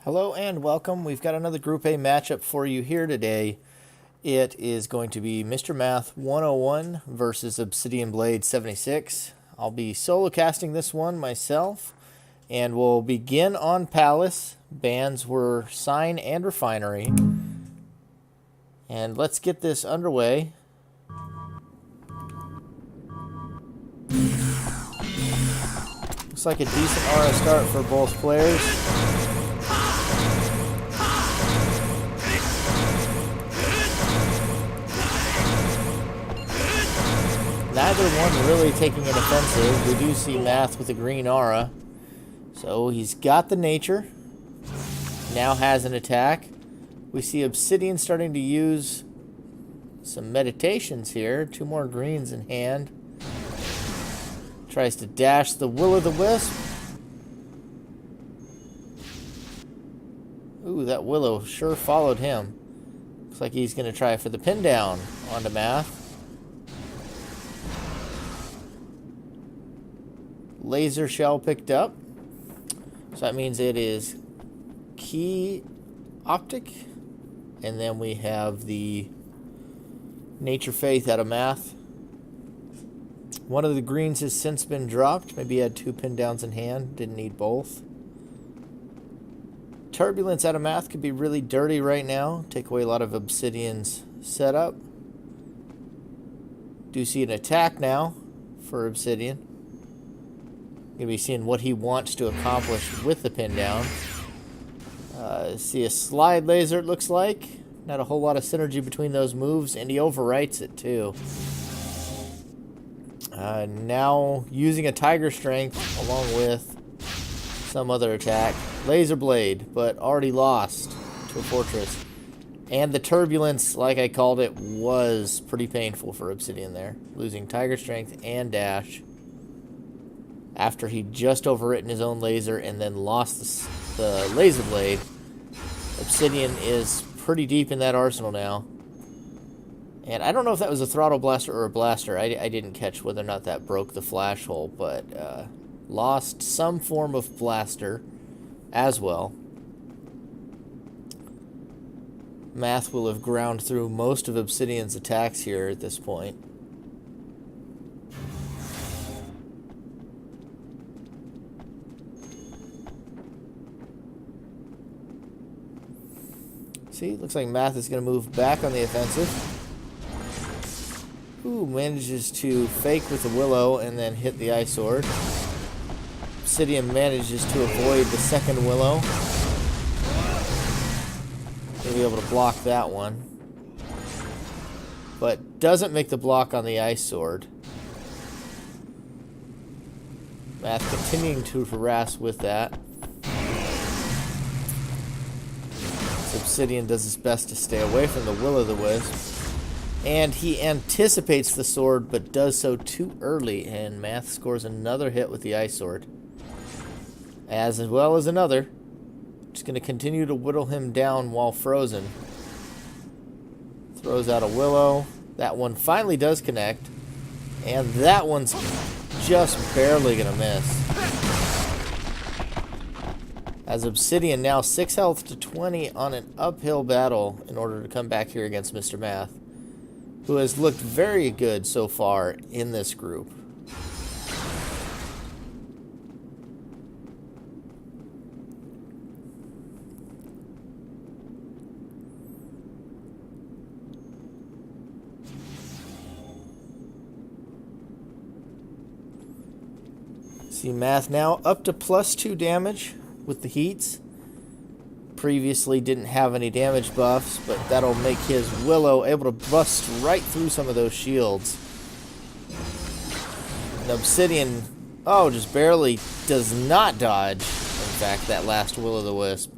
Hello and welcome. We've got another Group A matchup for you here today. It is going to be Mr. Math 101 versus ObsidianBlade76. I'll be solo casting this one myself, and we'll begin on Palace. Bands were Sign and Refinery. And let's get this underway. Looks like a decent aura start for both players. Neither one really taking an offensive. We do see Math with a green aura. So he's got the nature. Now has an attack. We see Obsidian starting to use some meditations here. 2 more greens in hand. Tries to dash the Will-o'-the-Wisp. Ooh, that Willow sure followed him. Looks like he's going to try for the pin down onto Math. Laser shell picked up. So that means it is key optic. And then we have the nature faith out of Math. One of the greens has since been dropped. Maybe he had 2 pin downs in hand. Didn't need both. Turbulence out of Math could be really dirty right now. Take away a lot of Obsidian's setup. Do see an attack now for Obsidian. Going to be seeing what he wants to accomplish with the pin down. See a slide laser, it looks like. Not a whole lot of synergy between those moves, and he overwrites it too. Now using a Tiger Strength along with some other attack. Laser Blade, but already lost to a Fortress. And the Turbulence, like I called it, was pretty painful for Obsidian there. Losing Tiger Strength and Dash after he just overwritten his own laser and then lost the Laser Blade. Obsidian is pretty deep in that arsenal now. And I don't know if that was a Throttle Blaster or a Blaster. I didn't catch whether or not that broke the flash hole, but lost some form of Blaster as well. Math will have ground through most of Obsidian's attacks here at this point. See, looks like Math is going to move back on the offensive. Ooh, manages to fake with the Willow and then hit the Ice Sword. Obsidian manages to avoid the second Willow. Gonna be able to block that one. But doesn't make the block on the Ice Sword. Math continuing to harass with that. Obsidian does his best to stay away from the Will-o'-the-Wisp. And he anticipates the sword, but does so too early. And Math scores another hit with the Ice Sword. As well as another. Just going to continue to whittle him down while frozen. Throws out a Willow. That one finally does connect. And that one's just barely going to miss. As Obsidian now 6 health to 20 on an uphill battle in order to come back here against Mr. Math, who has looked very good so far in this group. See Math now up to +2 damage with the heats. Previously didn't have any damage buffs, but that'll make his Willow able to bust right through some of those shields. And Obsidian, just barely does not dodge, in fact, that last Will-o'-the-Wisp,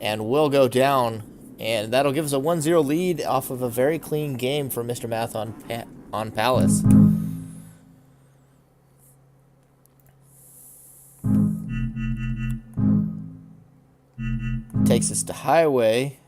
and will go down, and that'll give us a 1-0 lead off of a very clean game for Mr. Math on Palace. Takes us to Highway.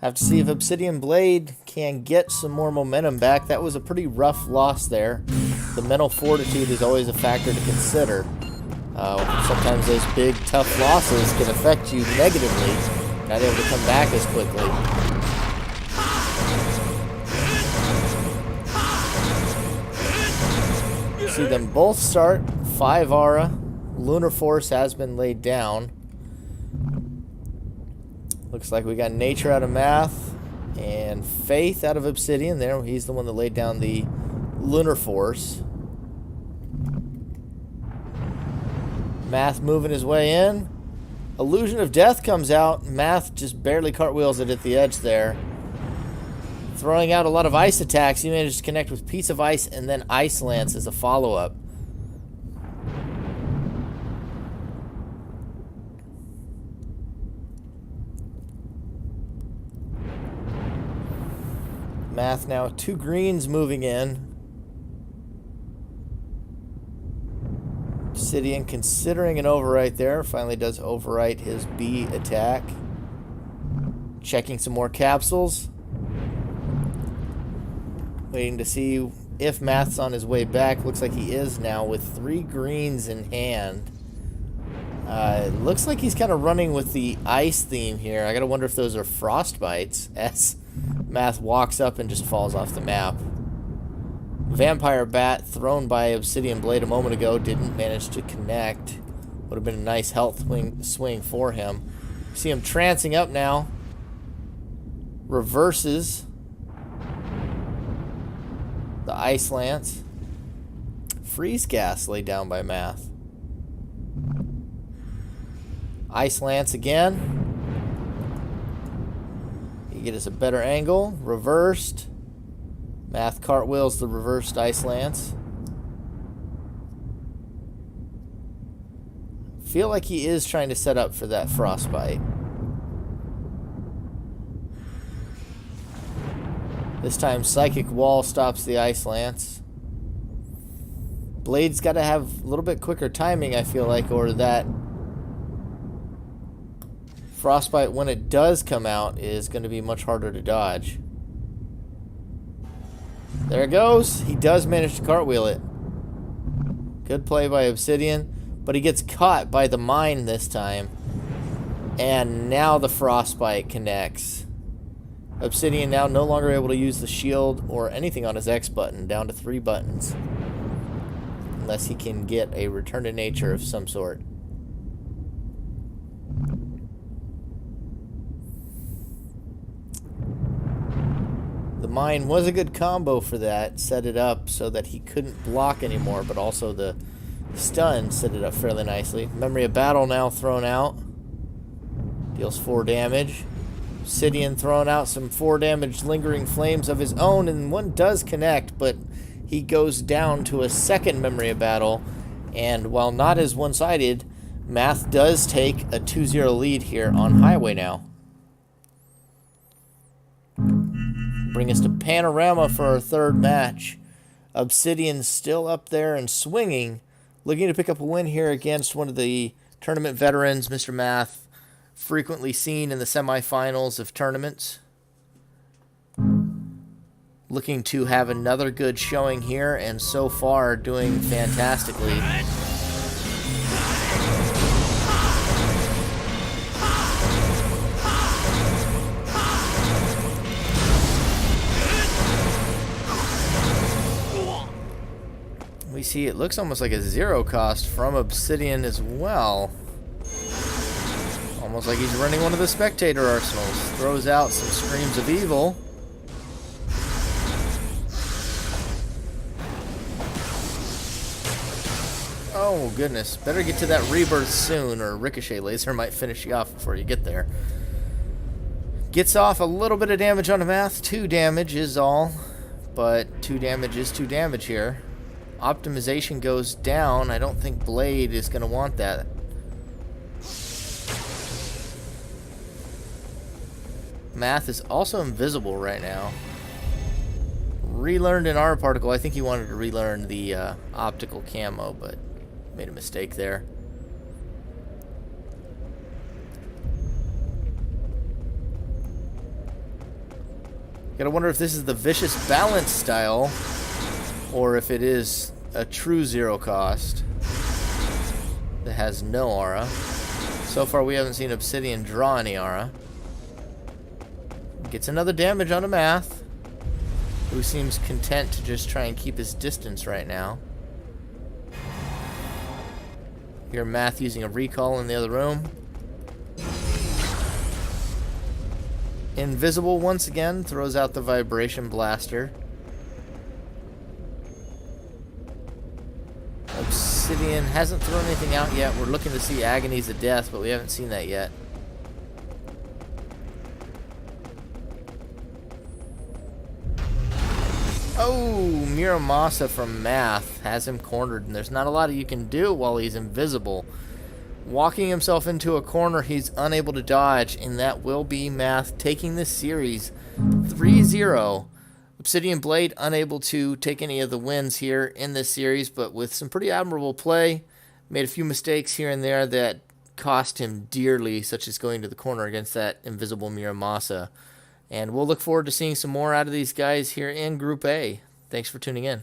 Have to see if Obsidian Blade can get some more momentum back. That was a pretty rough loss there. The mental fortitude is always a factor to consider. Sometimes those big, tough losses can affect you negatively, not able to come back as quickly. See them both start. 5 aura. Lunar Force has been laid down. Looks like we got Nature out of Math and Faith out of Obsidian. There, he's the one that laid down the Lunar Force. Math moving his way in. Illusion of Death comes out. Math just barely cartwheels it at the edge there. Throwing out a lot of ice attacks. He managed to connect with Piece of Ice and then Ice Lance as a follow-up. Math now 2 greens moving in. Obsidian considering an overwrite there. Finally does overwrite his B attack. Checking some more capsules. Waiting to see if Math's on his way back. Looks like he is now with 3 greens in hand. Looks like he's kind of running with the ice theme here. I gotta wonder if those are frostbites as Math walks up and just falls off the map. Vampire Bat thrown by Obsidian Blade a moment ago didn't manage to connect. Would have been a nice health swing for him. See him trancing up now. Reverses the Ice Lance. Freeze Gas laid down by Math. Ice Lance again. You get us a better angle. Reversed. Math cartwheels the reversed Ice Lance. Feel like he is trying to set up for that frostbite. This time Psychic Wall stops the Ice Lance. Blade's got to have a little bit quicker timing, I feel like, or that frostbite, when it does come out, is going to be much harder to dodge. There it goes. He does manage to cartwheel it. Good play by Obsidian, but he gets caught by the mine this time. And now the frostbite connects. Obsidian now no longer able to use the shield or anything on his X button, down to 3 buttons. Unless he can get a return to nature of some sort. The mine was a good combo for that. Set it up so that he couldn't block anymore, but also the stun set it up fairly nicely. Memory of Battle now thrown out. Deals 4 damage. Obsidian throwing out some 4 damage lingering flames of his own, and one does connect, but he goes down to a second Memory of Battle, and while not as one-sided, Math does take a 2-0 lead here on Highway now. Bring us to Panorama for our 3rd match. Obsidian still up there and swinging, looking to pick up a win here against one of the tournament veterans, Mr. Math, frequently seen in the semifinals of tournaments. Looking to have another good showing here, and so far doing fantastically. We see it looks almost like a 0 cost from Obsidian as well. Almost like he's running one of the spectator arsenals. Throws out some Screams of Evil. Oh goodness, better get to that rebirth soon or Ricochet Laser might finish you off before you get there. Gets off a little bit of damage on the Math. 2 damage is all, but 2 damage is 2 damage here. Optimization goes down. I don't think Blade is going to want that. Math is also invisible right now. Relearned an R particle. I think he wanted to relearn the optical camo, but made a mistake there. Gotta wonder if this is the vicious balance style, or if it is a true zero cost that has no aura. So far we haven't seen Obsidian draw any aura. Gets another damage on a Math, who seems content to just try and keep his distance right now. Hear Math using a recall in the other room. Invisible once again throws out the vibration blaster. Obsidian hasn't thrown anything out yet. We're looking to see Agonies of Death, but we haven't seen that yet. Oh, Muramasa from Math has him cornered, and there's not a lot you can do while he's invisible. Walking himself into a corner he's unable to dodge, and that will be Math taking this series 3-0. Obsidian Blade unable to take any of the wins here in this series, but with some pretty admirable play. Made a few mistakes here and there that cost him dearly, such as going to the corner against that invisible Muramasa. And we'll look forward to seeing some more out of these guys here in Group A. Thanks for tuning in.